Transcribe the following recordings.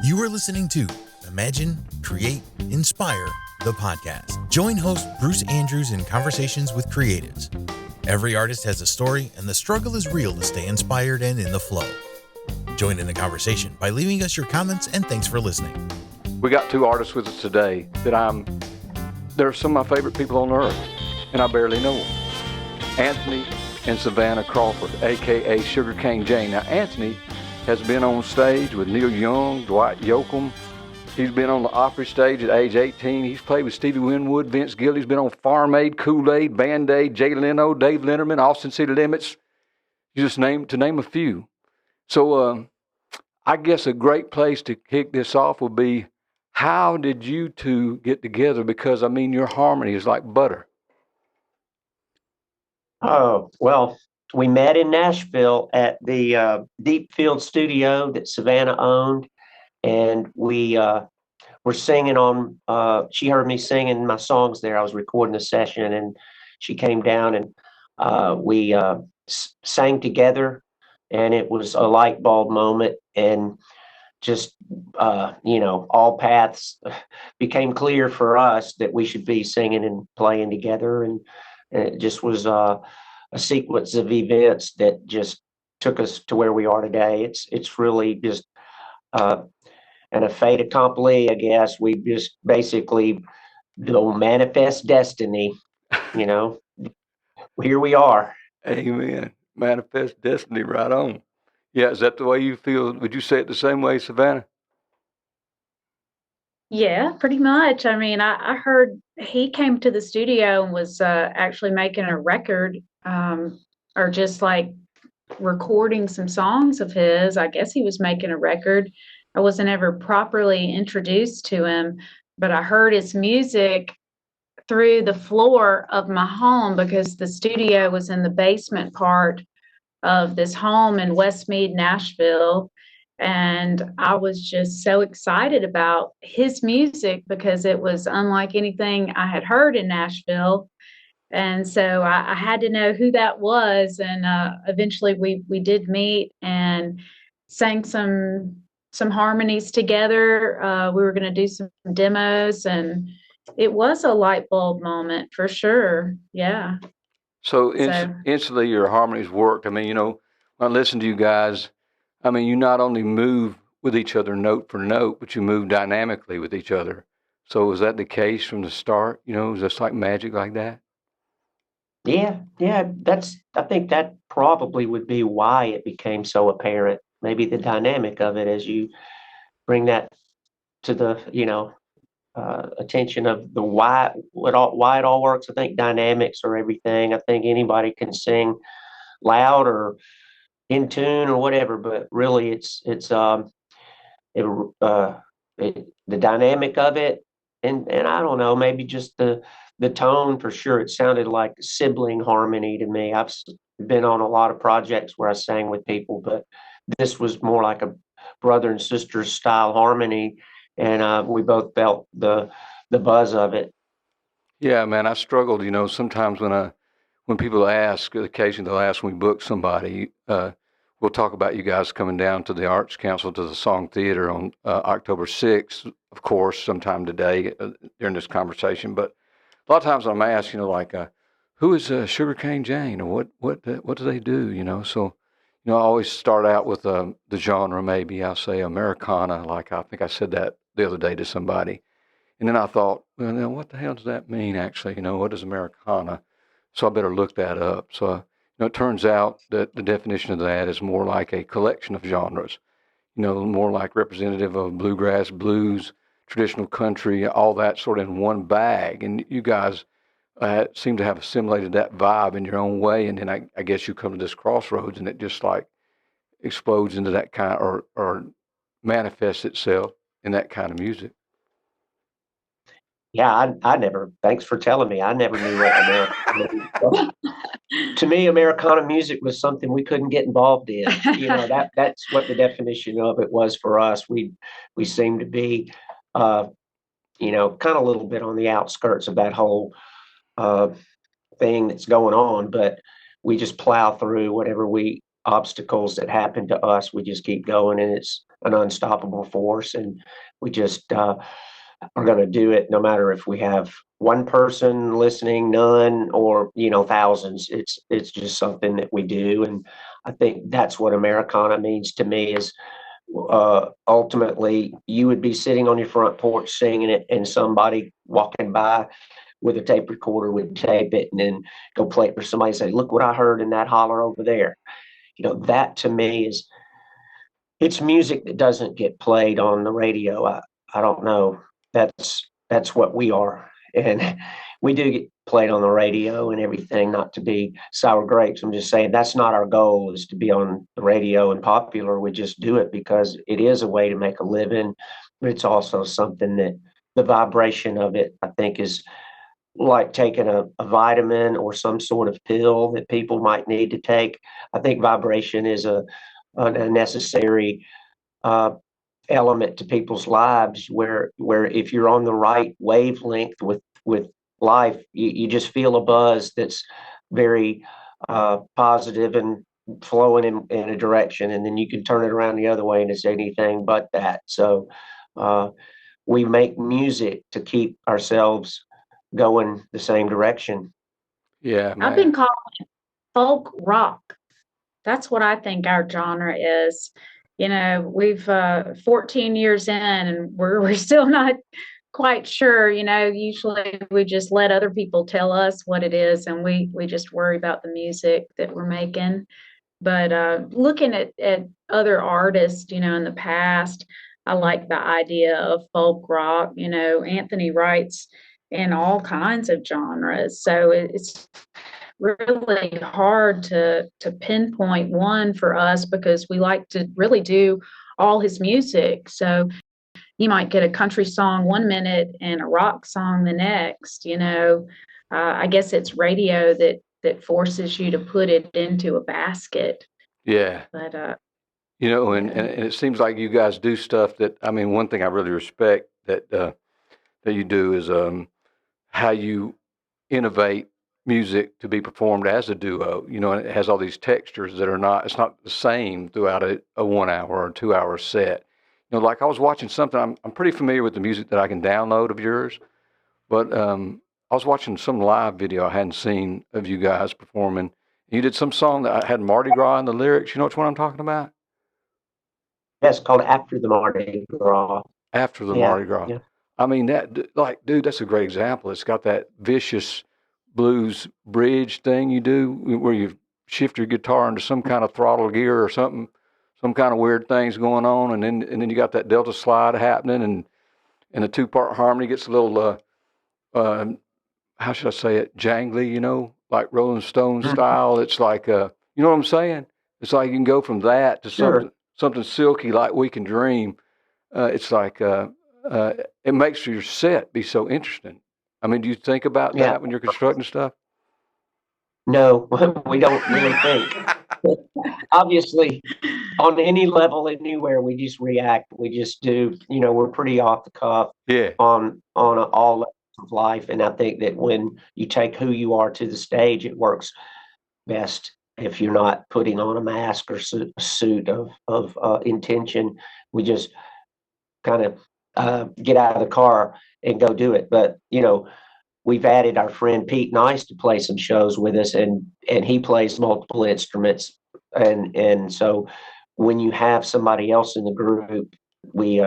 You are listening to Imagine, Create, Inspire, the podcast. Join host Bruce Andrews in conversations with creatives. Every artist has a story, and the struggle is real to stay inspired and in the flow. Join in the conversation by leaving us your comments, and thanks for listening. We got two artists with us today that they're some of my favorite people on earth, and I barely know them. Anthony and Savana Crawford, a.k.a. Sugarcane Jane. Now, Anthony has been on stage with Neil Young, Dwight Yoakam. He's been on the Opry stage at age 18. He's played with Stevie Winwood, Vince Gill. He's been on Farm Aid, Kool-Aid, Band-Aid, Jay Leno, Dave Letterman, Austin City Limits. You just name a few. So I guess a great place to kick this off would be, how did you two get together? Because, I mean, your harmony is like butter. Oh, well, we met in Nashville at the Deep Field studio that Savana owned, and we were singing on, she heard me singing my songs there. I was recording a session, and she came down, and we sang together, and it was a light bulb moment, and just, all paths became clear for us that we should be singing and playing together, and it just was a sequence of events that just took us to where we are today. It's really just and a fait accompli, I guess. We just basically manifest destiny, Here we are. Amen. Manifest destiny, right on. Yeah, is that the way you feel? Would you say it the same way, Savannah? Yeah, pretty much. I mean, I heard he came to the studio and was actually making a record, or just like recording some songs of his. I guess he was making a record. I wasn't ever properly introduced to him, but I heard his music through the floor of my home because the studio was in the basement part of this home in Westmead, Nashville. And I was just so excited about his music because it was unlike anything I had heard in Nashville. And so I had to know who that was. And eventually we did meet and sang some harmonies together. We were going to do some demos, and it was a light bulb moment for sure. Yeah. So instantly your harmonies worked. I mean, when I listen to you guys, I mean, you not only move with each other note for note, but you move dynamically with each other. So was that the case from the start? Was this like magic like that? Yeah. I think that probably would be why it became so apparent. Maybe the dynamic of it as you bring that to the, attention of the why it all works. I think dynamics are everything. I think anybody can sing loud or in tune or whatever, but really the dynamic of it, and I don't know, maybe just the tone for sure. It sounded like sibling harmony to me. I've been on a lot of projects where I sang with people, but this was more like a brother and sister style harmony, and we both felt the buzz of it. Yeah, man, I struggled. Sometimes when people ask, occasionally they'll ask when we book somebody, we'll talk about you guys coming down to the Arts Council to the Song Theater on October 6th, of course, sometime today during this conversation. But a lot of times I'm asked, who is Sugarcane Jane, or what do they do? So, I always start out with the genre. Maybe I'll say Americana, like I think I said that the other day to somebody. And then I thought, well, now what the hell does that mean, actually? What is Americana? So I better look that up. So, it turns out that the definition of that is more like a collection of genres, more like representative of bluegrass, blues, traditional country, all that sort of in one bag. And you guys seem to have assimilated that vibe in your own way. And then I guess you come to this crossroads and it just like explodes into that kind or manifests itself in that kind of music. Yeah, thanks for telling me. I never knew what Americana was. To me, Americana music was something we couldn't get involved in. That's what the definition of it was for us. We seemed to be, kind of a little bit on the outskirts of that whole thing that's going on, but we just plow through whatever obstacles that happen to us. We just keep going, and an unstoppable force, and we just are going to do it no matter if we have one person listening, none, or thousands. It's just something that we do, and I think that's what Americana means to me. Is ultimately you would be sitting on your front porch singing it, and somebody walking by with a tape recorder would tape it and then go play it for somebody and say, "Look what I heard in that holler over there." That to me it's music that doesn't get played on the radio. I don't know. That's what we are. And we do get played on the radio and everything, not to be sour grapes. I'm just saying that's not our goal, is to be on the radio and popular. We just do it because it is a way to make a living, but it's also something that the vibration of it, I think, is like taking a vitamin or some sort of pill that people might need to take. I think vibration is a necessary uh, element to people's lives, where if you're on the right wavelength with life, you just feel a buzz that's very positive and flowing in a direction, and then you can turn it around the other way and it's anything but that. So we make music to keep ourselves going the same direction. Yeah, I've been man. calling it folk rock. That's what I think our genre is. We've 14 years in, and we're still not quite sure. Usually we just let other people tell us what it is, and we just worry about the music that we're making. But looking at other artists, in the past, I like the idea of folk rock. Anthony writes in all kinds of genres, so it's really hard to pinpoint one for us, because we like to really do all his music. So you might get a country song one minute and a rock song the next. I guess it's radio that forces you to put it into a basket. Yeah. But And it seems like you guys do stuff that, I mean, one thing I really respect that you do is how you innovate music to be performed as a duo. And it has all these textures that it's not the same throughout a 1 hour or 2 hour set. Like I was watching something, I'm pretty familiar with the music that I can download of yours, but I was watching some live video I hadn't seen of you guys performing. You did some song that had Mardi Gras in the lyrics. You know which one I'm talking about? That's called After the Mardi Gras. After the Yeah, Mardi Gras. yeah. I mean, dude, that's a great example. It's got that vicious blues bridge thing you do where you shift your guitar into some kind of throttle gear or something, some kind of weird things going on, and then you got that delta slide happening, and the 2-part harmony gets a little how should I say it, jangly, like Rolling Stone style. It's like you know what I'm saying? It's like you can go from that to Sure. something silky like We Can Dream. It's like it makes your set be so interesting. I mean, do you think about Yeah. that when you're constructing stuff? No, we don't really think. Obviously, on any level, anywhere, we just react. We just do. We're pretty off the cuff Yeah, on all levels of life, and I think that when you take who you are to the stage, it works best if you're not putting on a mask or suit of intention. We just kind of get out of the car and go do it. But we've added our friend Pete Nice to play some shows with us, and he plays multiple instruments, and so when you have somebody else in the group, we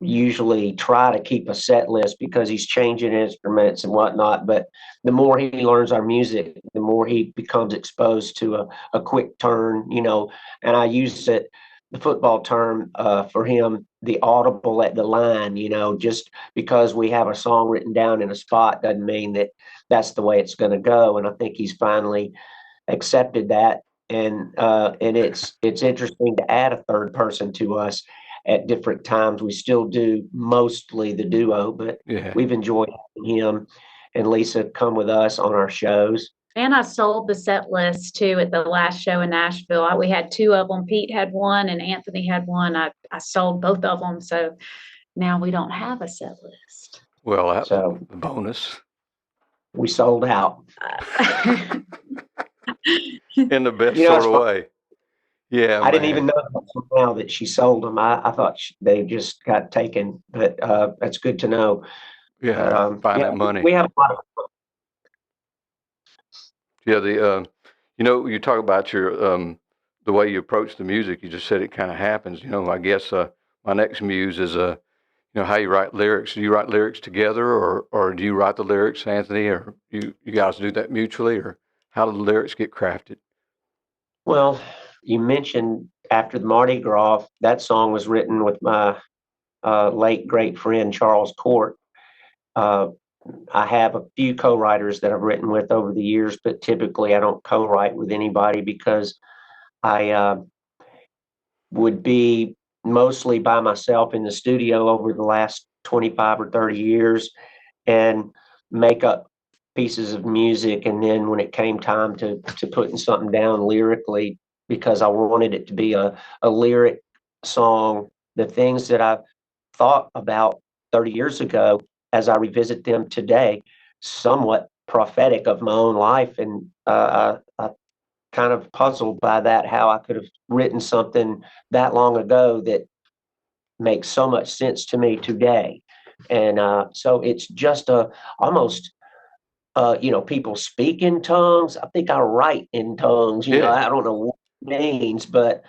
usually try to keep a set list because he's changing instruments and whatnot. But the more he learns our music, the more he becomes exposed to a quick turn, and I use it, the football term for him, the audible at the line. Just because we have a song written down in a spot doesn't mean that that's the way it's going to go. And I think he's finally accepted that. And it's interesting to add a third person to us at different times. We still do mostly the duo, but yeah. we've enjoyed having him and Lisa come with us on our shows. And I sold the set list too at the last show in Nashville. We had 2 of them. Pete had one and Anthony had one. I sold both of them. So now we don't have a set list. Well, that So was a bonus. We sold out. In the best sort of way. Yeah, I didn't even man. know until now that she sold them. I thought they just got taken, but that's good to know. Yeah, But find yeah, that money. we have a lot of. Yeah, you talk about the way you approach the music. You just said it kind of happens. I guess my next muse is how you write lyrics. Do you write lyrics together, or do you write the lyrics, Anthony, or you guys do that mutually, or how do the lyrics get crafted? Well, you mentioned after the Mardi Gras, that song was written with my late great friend Charles Court. Uh, I have a few co-writers that I've written with over the years, but typically I don't co-write with anybody because I would be mostly by myself in the studio over the last 25 or 30 years and make up pieces of music. And then when it came time to putting something down lyrically, because I wanted it to be a lyric song, the things that I thought about 30 years ago, as I revisit them today, somewhat prophetic of my own life. And I kind of puzzled by that, how I could have written something that long ago that makes so much sense to me today. And so it's just almost, people speak in tongues. I think I write in tongues. Yeah. I don't know what it means, but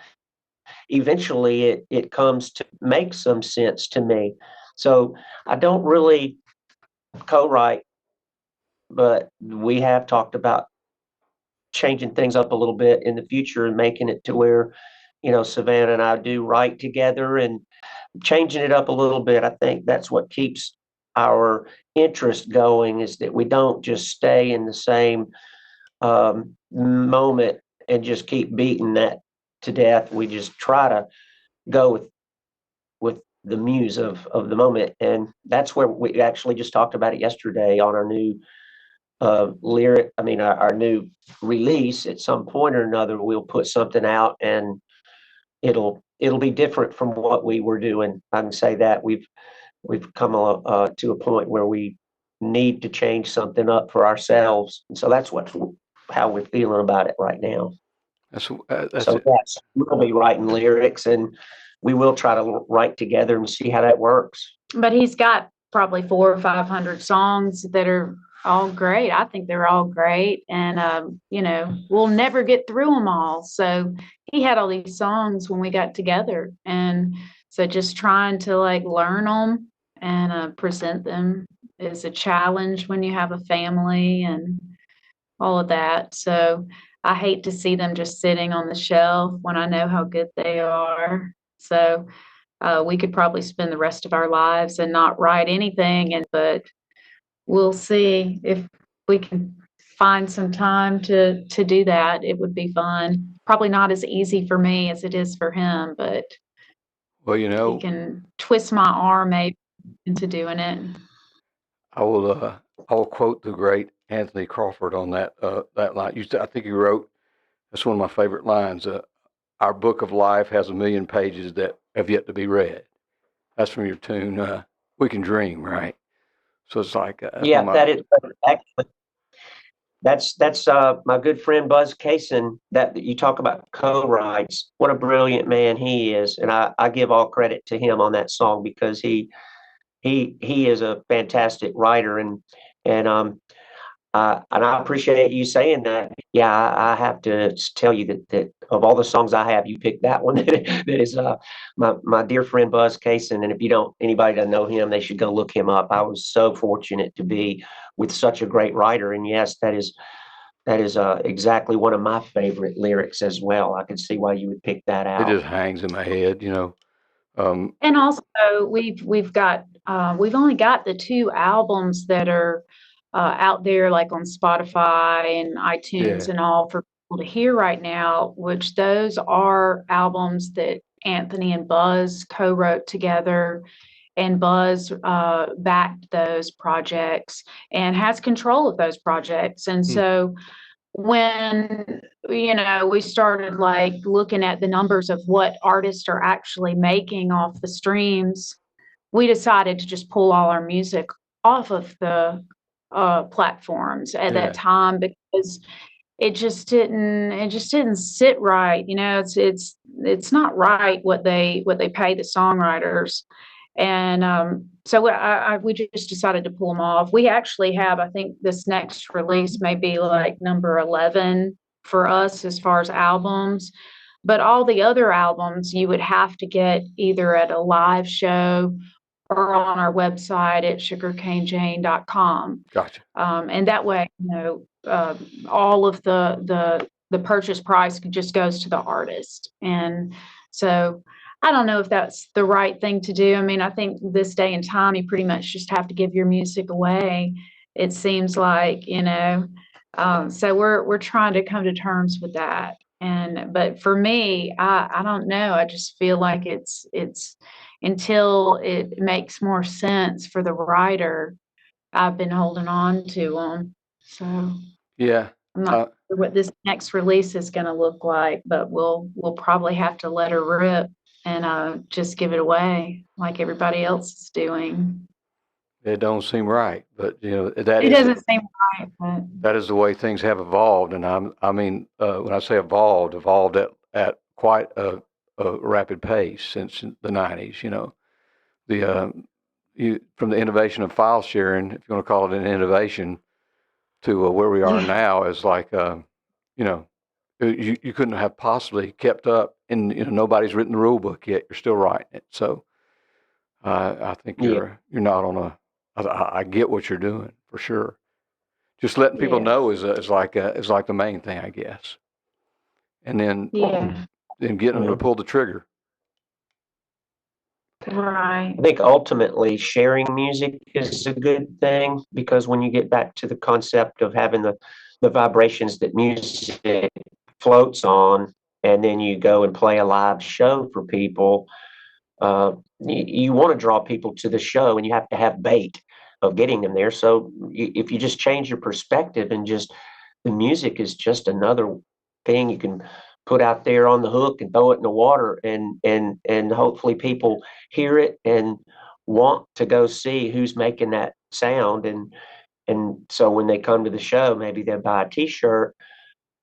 eventually it comes to make some sense to me. So I don't really co-write, but we have talked about changing things up a little bit in the future and making it to where, Savannah and I do write together and changing it up a little bit. I think that's what keeps our interest going, is that we don't just stay in the same moment and just keep beating that to death. We just try to go with the muse of the moment, and that's where we actually just talked about it yesterday on our new lyric. I mean, our new release. At some point or another, we'll put something out, and it'll be different from what we were doing. I can say that we've come to a point where we need to change something up for ourselves, and so that's how we're feeling about it right now. That's So it. yes, we'll be writing lyrics, and we will try to write together and see how that works. But he's got probably 400 or 500 songs that are all great. I think they're all great. And, we'll never get through them all. So he had all these songs when we got together. And so just trying to like learn them and present them is a challenge when you have a family and all of that. So I hate to see them just sitting on the shelf when I know how good they are. So we could probably spend the rest of our lives and not write anything, but we'll see if we can find some time to do that. It would be fun. Probably not as easy for me as it is for him, but Well, he can twist my arm maybe into doing it. I will I will quote the great Anthony Crawford on that line. I think he wrote, that's one of my favorite lines. Our book of life has 1,000,000 pages that have yet to be read. That's from your tune. We can dream, right? So it's like that's one Yeah, of my. that is actually that's my good friend Buzz Cason. That you talk about co-writes. What a brilliant man he is, and I give all credit to him on that song, because he is a fantastic writer, and I appreciate you saying that. Yeah, I have to tell you that of all the songs I have, you picked that one. That is my dear friend Buzz Cason. And if you don't, anybody doesn't know him, they should go look him up. I was so fortunate to be with such a great writer. And yes, that is exactly one of my favorite lyrics as well. I can see why you would pick that It out. just hangs in my head. Um, And also we've only got the two albums that are out there like on Spotify and iTunes yeah. and all for people to hear right now, which those are albums that Anthony and Buzz co-wrote together, and Buzz backed those projects and has control of those projects. And Hmm. so when we started like looking at the numbers of what artists are actually making off the streams, we decided to just pull all our music off of the platforms at that Yeah. time, because it just didn't sit right. It's not right what they pay the songwriters. And so we just decided to pull them off. We actually have, I think this next release may be like number 11 for us as far as albums. But all the other albums you would have to get either at a live show or on our website at sugarcanejane.com. Gotcha. And that way, all of the purchase price just goes to the artist. And so I don't know if that's the right thing to do. I mean, I think this day and time, you pretty much just have to give your music away. It seems like, so we're trying to come to terms with that. But for me, I don't know. I just feel like it's until it makes more sense for the writer, I've been holding on to them. So Yeah. I'm not sure what this next release is going to look like, but we'll probably have to let her rip and just give it away like everybody else is doing. It don't seem right, but It doesn't seem right, but that is the way things have evolved. And I mean, when I say evolved at quite a rapid pace since the '90s. From the innovation of file sharing, if you want to call it an innovation, to where we are now is like, you couldn't have possibly kept up, and nobody's written the rule book yet. You're still writing it, so I think you're not on a. I get what you're doing for sure. Just letting people know is like the main thing, I guess, and then getting them to pull the trigger. Right. I think ultimately sharing music is a good thing, because when you get back to the concept of having the vibrations that music floats on, and then you go and play a live show for people, you want to draw people to the show, and you have to have bait of getting them there. So if you just change your perspective and just the music is just another thing you can put out there on the hook and throw it in the water, and hopefully people hear it and want to go see who's making that sound, and so when they come to the show, maybe they'll buy a t-shirt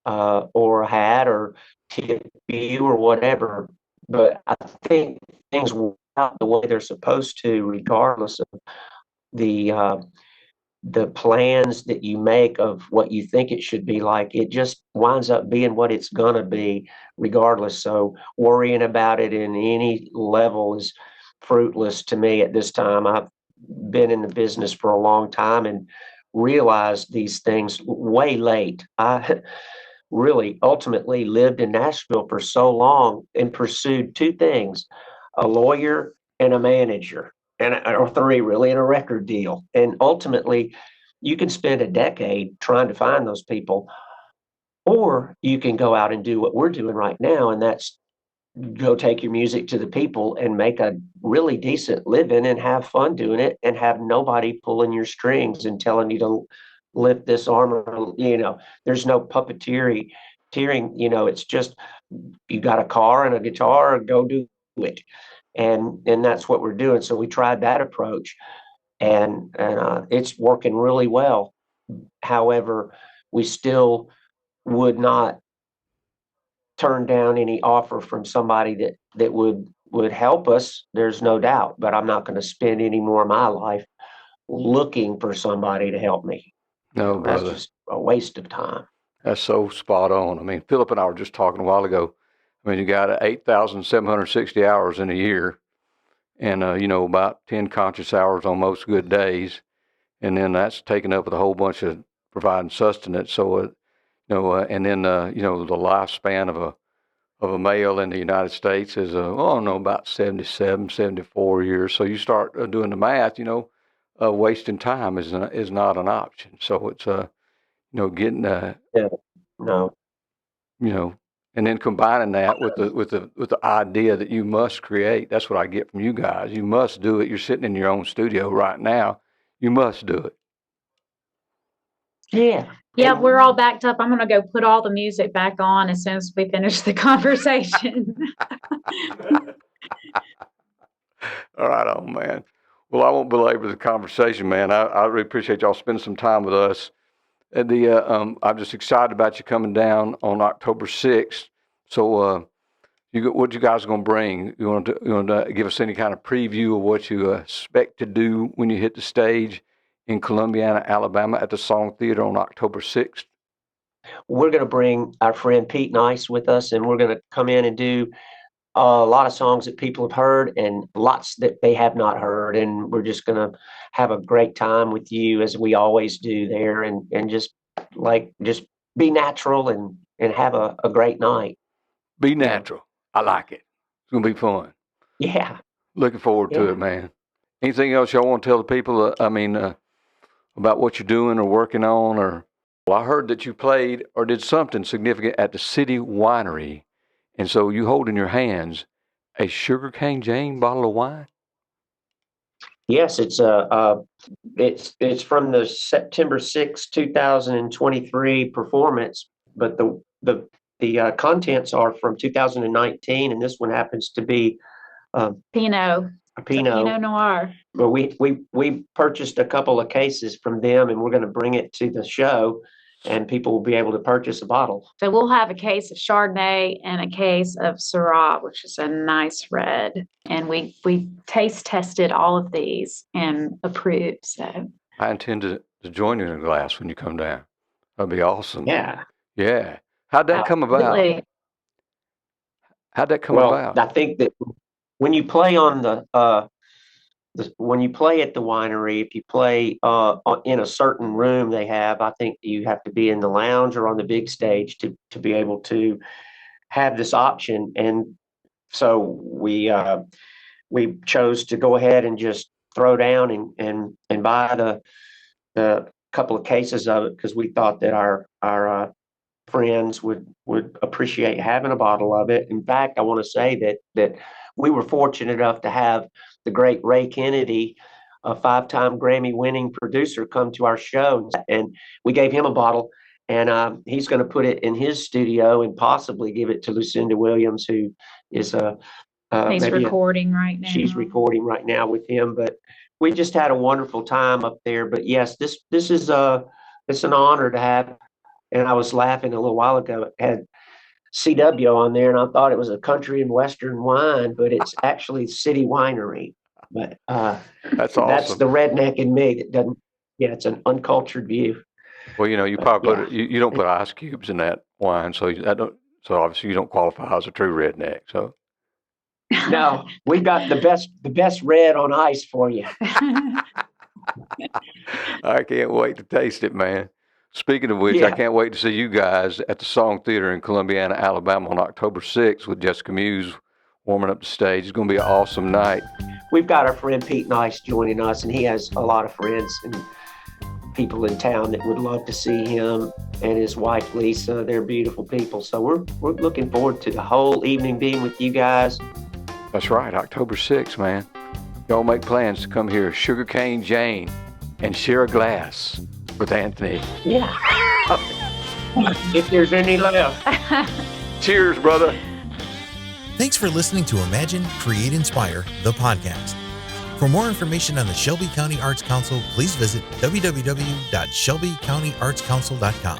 or a hat or tip you or whatever. But I think things work out the way they're supposed to, regardless of the plans that you make of what you think it should be like. It just winds up being what it's gonna be regardless. So worrying about it in any level is fruitless to me at this time. I've been in the business for a long time and realized these things way late. I really ultimately lived in Nashville for so long and pursued two things: a lawyer and a manager, or three really, and a record deal. And ultimately, you can spend a decade trying to find those people, or you can go out and do what we're doing right now, and that's go take your music to the people and make a really decent living and have fun doing it, and have nobody pulling your strings and telling you to lift this arm, or there's no puppeteering. It's just, you got a car and a guitar, go do it. And that's what we're doing. So we tried that approach, and it's working really well. However, we still would not turn down any offer from somebody that would help us. There's no doubt, but I'm not going to spend any more of my life looking for somebody to help me. No, That's brother, just a waste of time. that's so spot on. I mean, Philip and I were just talking a while ago. I mean, you got 8,760 hours in a year, and about 10 conscious hours on most good days, and then that's taken up with a whole bunch of providing sustenance. So, and then the lifespan of a male in the United States is about 77, 74 years. So you start doing the math. Wasting time is not an option. So it's getting Yeah, no. and then combining that with the idea that you must create. That's what I get from you guys. You must do it. You're sitting in your own studio right now. You must do it. Yeah. Yeah, we're all backed up. I'm going to go put all the music back on as soon as we finish the conversation. All right, oh man. Well, I won't belabor the conversation, man. I really appreciate y'all spending some time with us. I'm just excited about you coming down on October 6th. So, what you guys are going to bring? You want to give us any kind of preview of what you expect to do when you hit the stage in Columbiana, Alabama at the Song Theater on October 6th? We're going to bring our friend Pete Nice with us, and we're going to come in and do a lot of songs that people have heard and lots that they have not heard. And we're just going to have a great time with you, as we always do there, and just be natural and have a great night. Be natural. I like it. It's going to be fun. Yeah. Looking forward to it, man. Anything else y'all want to tell the people, about what you're doing or working on? Well, I heard that you played or did something significant at the City Winery. And so you hold in your hands a Sugarcane Jane bottle of wine? Yes, it's from the September 6, 2023 performance, but the contents are from 2019, and this one happens to be Pinot. A Pinot Noir. But we purchased a couple of cases from them, and we're going to bring it to the show, and people will be able to purchase a bottle. So we'll have a case of Chardonnay and a case of Syrah, which is a nice red. And we taste tested all of these and approved. So I intend to join you in a glass when you come down. That'd be awesome. Yeah. Yeah. How'd that come about? How'd that come about? I think that when you play on when you play at the winery, if you play in a certain room they have, I think you have to be in the lounge or on the big stage to be able to have this option. And so we chose to go ahead and just throw down and buy the couple of cases of it, because we thought that our friends would appreciate having a bottle of it. In fact, I want to say that we were fortunate enough to have the great Ray Kennedy, a 5-time Grammy-winning producer, come to our show, and we gave him a bottle, and he's going to put it in his studio and possibly give it to Lucinda Williams, who is he's recording right now. She's recording right now with him, but we just had a wonderful time up there. But yes, this is it's an honor to have. And I was laughing a little while ago. It had CW on there, and I thought it was a country and western wine, but it's actually City Winery. But that's awesome. That's the redneck in me that doesn't. Yeah, it's an uncultured view. Well, you probably you don't put ice cubes in that wine, so obviously you don't qualify as a true redneck. So no, we got the best red on ice for you. I can't wait to taste it, man. Speaking of which, I can't wait to see you guys at the Song Theater in Columbiana, Alabama on October 6th with Jessica Meuse warming up the stage. It's going to be an awesome night. We've got our friend Pete Nice joining us, and he has a lot of friends and people in town that would love to see him, and his wife Lisa. They're beautiful people. So we're looking forward to the whole evening being with you guys. That's right, October 6th, man. Y'all make plans to come here, Sugarcane Jane, and share a glass with Anthony. Yeah. If there's any left. Cheers, brother. Thanks for listening to Imagine, Create, Inspire, the podcast. For more information on the Shelby County Arts Council, please visit www.shelbycountyartscouncil.com.